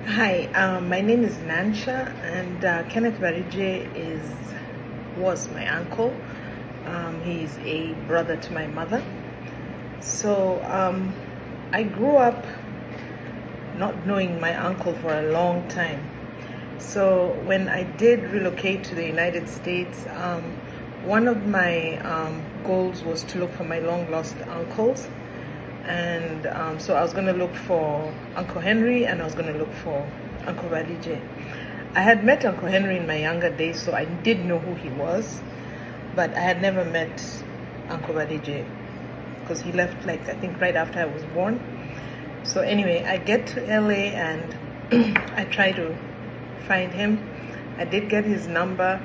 Hi, my name is Nansha, and Kenneth Varije was my uncle. He's a brother to my mother. So I grew up not knowing my uncle for a long time. So when I did relocate to the United States, one of my goals was to look for my long lost uncles. And so I was going to look for Uncle Henry, and I was going to look for Uncle Radije. I had met Uncle Henry in my younger days, so I did know who he was, but I had never met Uncle Radije because he left, I think, right after I was born. So anyway, I get to LA and I try to find him. I did get his number,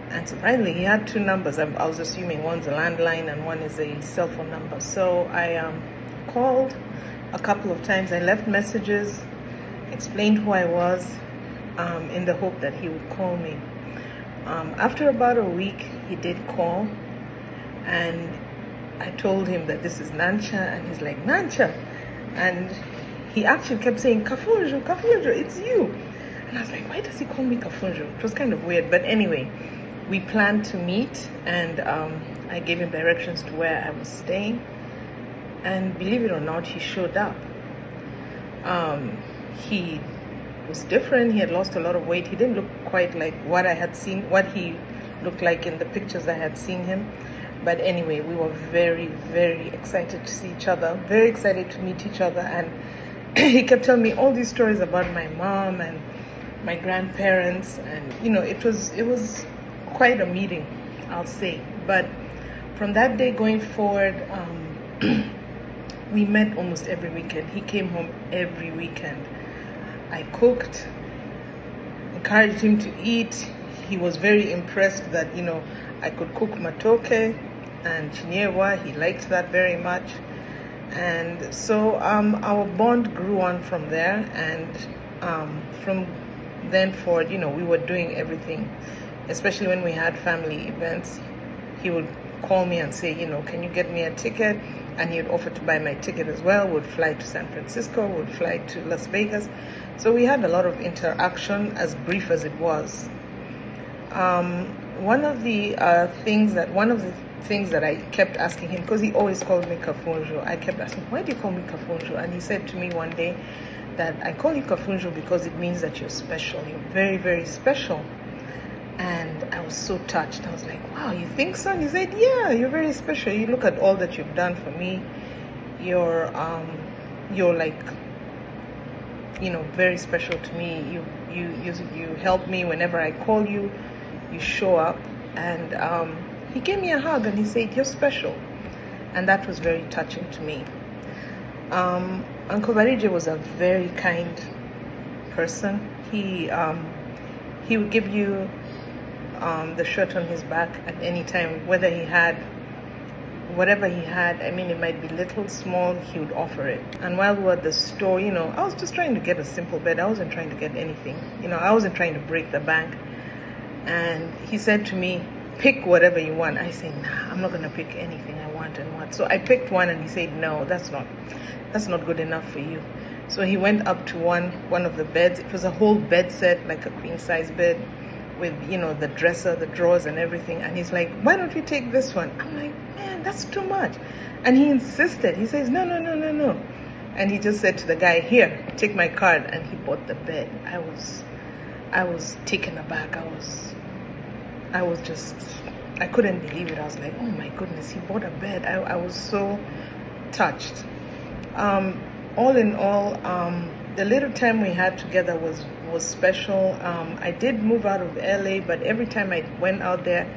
and surprisingly, he had two numbers. I was assuming one's a landline and one is a cell phone number. So I called a couple of times. I left messages, explained who I was, in the hope that he would call me. After about a week, he did call, and I told him that this is Nansha, and he's like, Nansha. And he actually kept saying, Kafunjo, Kafunjo, it's you. And I was like, why does he call me Kafunjo? It was kind of weird, but anyway, we planned to meet, and I gave him directions to where I was staying. And believe it or not, he showed up. He was different. He had lost a lot of weight. He didn't look quite like what I had seen, what he looked like in the pictures I had seen him. But anyway, we were very, very excited to see each other, very excited to meet each other. And he kept telling me all these stories about my mom and my grandparents. And, it was quite a meeting, I'll say. But from that day going forward, we met almost every weekend. He came home every weekend. I cooked, encouraged him to eat. He was very impressed that, I could cook matoke and chinyewa. He liked that very much. And so our bond grew on from there. And from then forward, we were doing everything, especially when we had family events. He would call me and say, can you get me a ticket? And he would offer to buy my ticket as well. Would fly to San Francisco, would fly to Las Vegas. So we had a lot of interaction, as brief as it was. One of the things that I kept asking him, because he always called me Kafunjo, I kept asking, why do you call me Kafunjo? And he said to me one day that I call you Kafunjo because it means that you're special. You're very, very special. And I was so touched. I was like, wow, you think so? And he said, yeah, you're very special. You look at all that you've done for me. You're like, very special to me. You help me whenever I call you. You show up. And he gave me a hug and he said, you're special. And that was very touching to me. Uncle Varije was a very kind person. He would give you the shirt on his back at any time, whether he had whatever he had. I mean, it might be little, small, he would offer it. And while we were at the store, I was just trying to get a simple bed. I wasn't trying to get anything. I wasn't trying to break the bank. And he said to me, pick whatever you want. I said, nah, I'm not going to pick anything I want and what. So I picked one and he said, no, that's not good enough for you. So he went up to one of the beds. It was a whole bed set, like a queen size bed, with the dresser, the drawers and everything. And he's like, why don't you take this one? I'm like, man, that's too much. And he insisted. He says, no. And he just said to the guy, here, take my card. And he bought the bed. I was taken aback. I couldn't believe it. I was like, oh my goodness, he bought a bed. I was so touched. All in all, the little time we had together was special. I did move out of LA, but every time I went out there,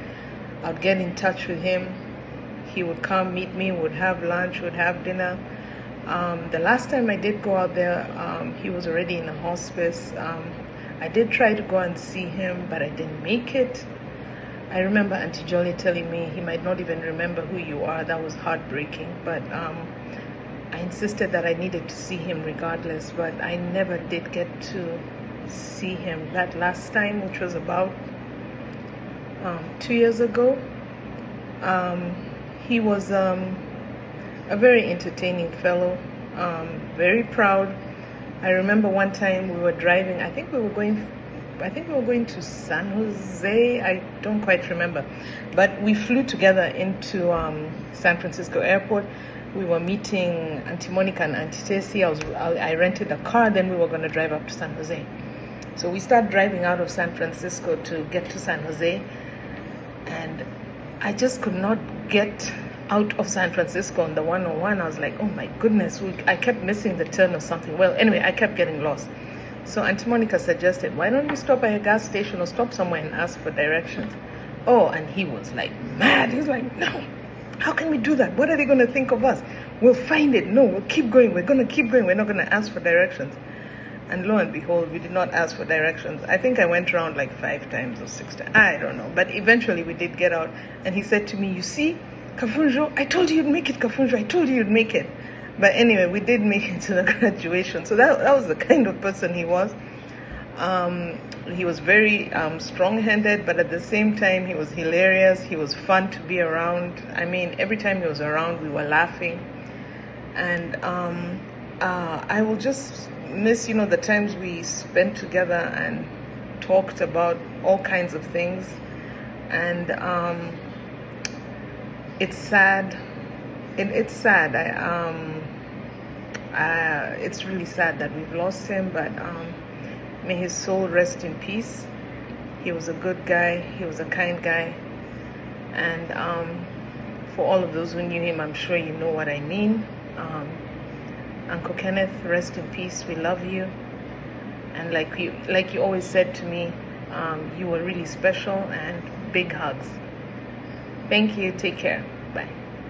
I'd get in touch with him. He would come meet me, would have lunch, would have dinner. The last time I did go out there, he was already in a hospice. I did try to go and see him, but I didn't make it. I remember Auntie Jolly telling me he might not even remember who you are. That was heartbreaking, but I insisted that I needed to see him regardless, but I never did get to see him that last time, which was about 2 years ago. He was a very entertaining fellow, very proud, I remember one time we were driving. I think we were going to San Jose. I don't quite remember, but we flew together into San Francisco Airport. We were meeting Auntie Monica and Auntie Tessie. I rented a car. Then we were going to drive up to San Jose. So we start driving out of San Francisco to get to San Jose, and I just could not get out of San Francisco on the 101. I was like, oh my goodness, I kept missing the turn or something. Well, anyway, I kept getting lost. So Auntie Monica suggested, why don't you stop by a gas station or stop somewhere and ask for directions? Oh, and he was like mad. He was like, no, how can we do that? What are they going to think of us? We'll find it. No, we'll keep going. We're going to keep going. We're not going to ask for directions. And lo and behold, we did not ask for directions. I think I went around like 5 times or 6 times. I don't know. But eventually we did get out. And he said to me, you see, Kafunjo, I told you you'd make it, Kafunjo. I told you you'd make it. But anyway, we did make it to the graduation. So that was the kind of person he was. He was very strong-handed, but at the same time, he was hilarious. He was fun to be around. I mean, every time he was around, we were laughing. And I will just miss, the times we spent together and talked about all kinds of things. And it's sad. It's sad. It's really sad that we've lost him, but may his soul rest in peace. He was a good guy. He was a kind guy. And for all of those who knew him, I'm sure you know what I mean. Uncle Kenneth, rest in peace. We love you. And like you always said to me, you were really special, and big hugs. Thank you. Take care.